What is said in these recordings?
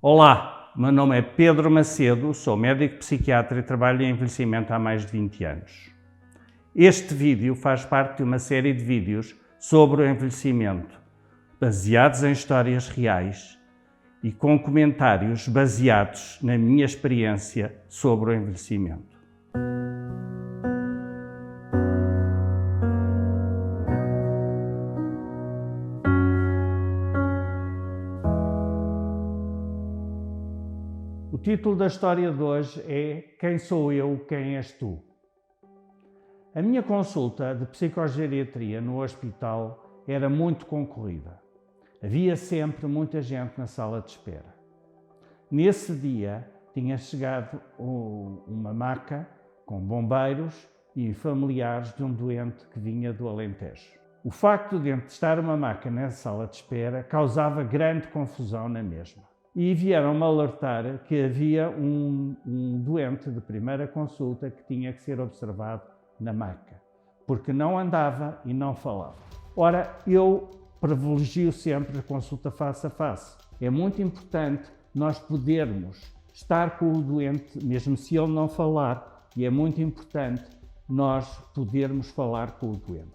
Olá, meu nome é Pedro Macedo, sou médico psiquiatra e trabalho em envelhecimento há mais de 20 anos. Este vídeo faz parte de uma série de vídeos sobre o envelhecimento, baseados em histórias reais e com comentários baseados na minha experiência sobre o envelhecimento. O título da história de hoje é Quem sou eu, quem és tu? A minha consulta de psicogeriatria no hospital era muito concorrida. Havia sempre muita gente na sala de espera. Nesse dia tinha chegado uma maca com bombeiros e familiares de um doente que vinha do Alentejo. O facto de estar uma maca nessa sala de espera causava grande confusão na mesma. E vieram-me alertar que havia um doente de primeira consulta que tinha que ser observado na maca, porque não andava e não falava. Ora, eu privilegio sempre a consulta face a face. É muito importante nós podermos estar com o doente, mesmo se ele não falar, e é muito importante nós podermos falar com o doente.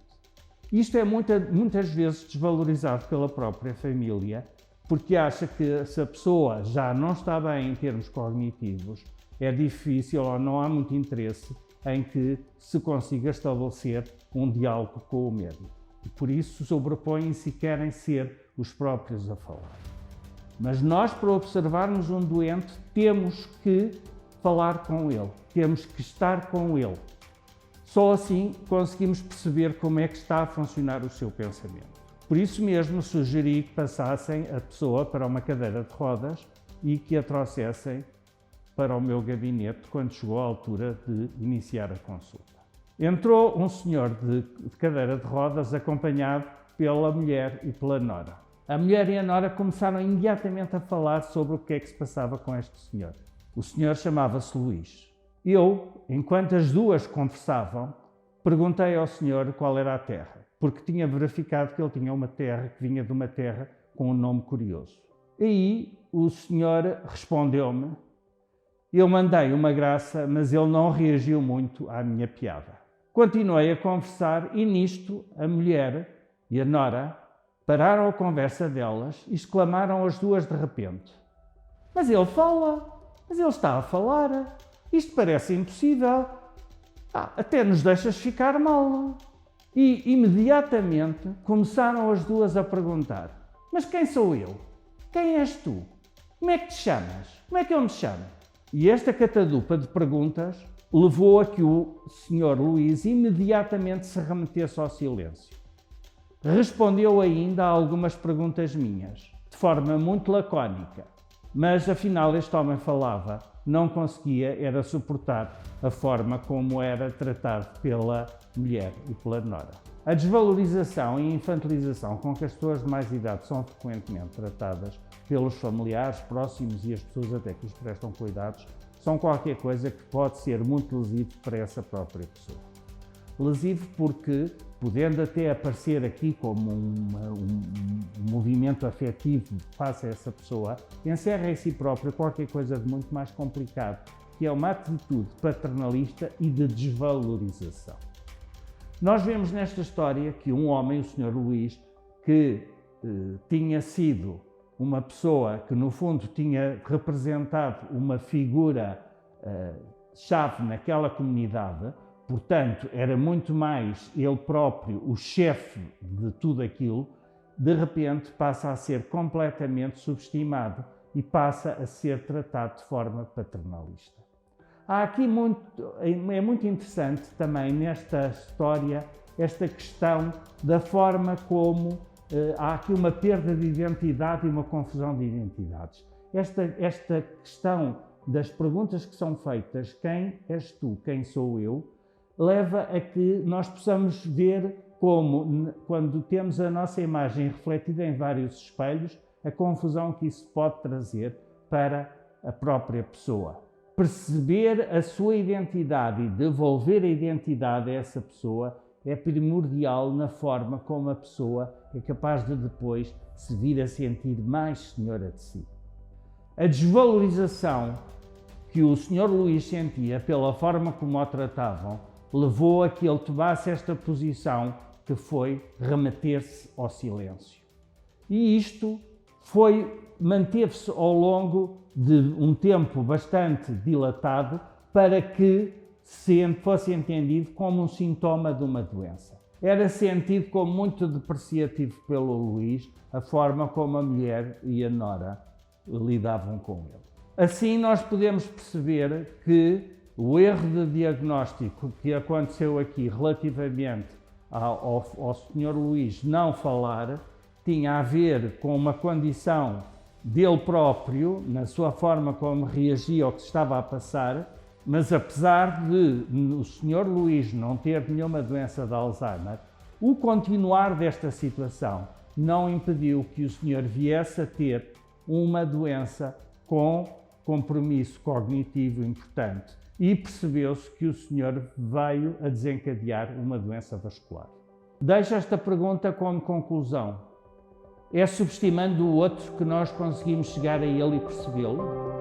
Isto é muitas vezes desvalorizado pela própria família, porque acha que se a pessoa já não está bem em termos cognitivos, é difícil ou não há muito interesse em que se consiga estabelecer um diálogo com o médico. E por isso sobrepõem-se e querem ser os próprios a falar. Mas nós, para observarmos um doente, temos que falar com ele, temos que estar com ele. Só assim conseguimos perceber como é que está a funcionar o seu pensamento. Por isso mesmo sugeri que passassem a pessoa para uma cadeira de rodas e que a trouxessem para o meu gabinete quando chegou a altura de iniciar a consulta. Entrou um senhor de cadeira de rodas acompanhado pela mulher e pela nora. A mulher e a nora começaram imediatamente a falar sobre o que é que se passava com este senhor. O senhor chamava-se Luís. Eu, enquanto as duas conversavam, perguntei ao senhor qual era a terra, porque tinha verificado que ele tinha uma terra que vinha de uma terra com um nome curioso. E aí o senhor respondeu-me. Eu mandei uma graça, mas ele não reagiu muito à minha piada. Continuei a conversar e nisto a mulher e a nora pararam a conversa delas e exclamaram as duas de repente: "Mas ele fala, mas ele está a falar, isto parece impossível, até nos deixas ficar mal." E imediatamente começaram as duas a perguntar: "Mas quem sou eu? Quem és tu? Como é que te chamas? Como é que eu me chamo?" E esta catadupa de perguntas levou a que o Sr. Luís imediatamente se remetesse ao silêncio. Respondeu ainda a algumas perguntas minhas, de forma muito lacónica, mas afinal este homem falava, não conseguia era suportar a forma como era tratado pela mulher e pela nora. A desvalorização e infantilização com que as pessoas de mais idade são frequentemente tratadas pelos familiares próximos e as pessoas até que lhes prestam cuidados são qualquer coisa que pode ser muito lesivo para essa própria pessoa. Lesivo porque, podendo até aparecer aqui como um movimento afetivo face a essa pessoa, encerra em si próprio qualquer coisa de muito mais complicado, que é uma atitude paternalista e de desvalorização. Nós vemos nesta história que um homem, o Sr. Luís, que tinha sido uma pessoa que no fundo tinha representado uma figura chave naquela comunidade, portanto era muito mais ele próprio o chefe de tudo aquilo, de repente passa a ser completamente subestimado e passa a ser tratado de forma paternalista. Há aqui é muito interessante também nesta história esta questão da forma como há aqui uma perda de identidade e uma confusão de identidades. Esta questão das perguntas que são feitas, quem és tu, quem sou eu, leva a que nós possamos ver como, quando temos a nossa imagem refletida em vários espelhos, a confusão que isso pode trazer para a própria pessoa. Perceber a sua identidade e devolver a identidade a essa pessoa é primordial na forma como a pessoa é capaz de depois se vir a sentir mais senhora de si. A desvalorização que o Sr. Luís sentia pela forma como o tratavam levou a que ele tomasse esta posição, que foi remeter-se ao silêncio. E isto manteve-se ao longo de um tempo bastante dilatado para que fosse entendido como um sintoma de uma doença. Era sentido como muito depreciativo pelo Luís a forma como a mulher e a nora lidavam com ele. Assim nós podemos perceber que o erro de diagnóstico que aconteceu aqui relativamente ao Sr. Luís não falar tinha a ver com uma condição dele próprio, na sua forma como reagia ao que se estava a passar, mas apesar de o Sr. Luís não ter nenhuma doença de Alzheimer, o continuar desta situação não impediu que o senhor viesse a ter uma doença com compromisso cognitivo importante e percebeu-se que o senhor veio a desencadear uma doença vascular. Deixo esta pergunta como conclusão. É subestimando o outro que nós conseguimos chegar a ele e percebê-lo?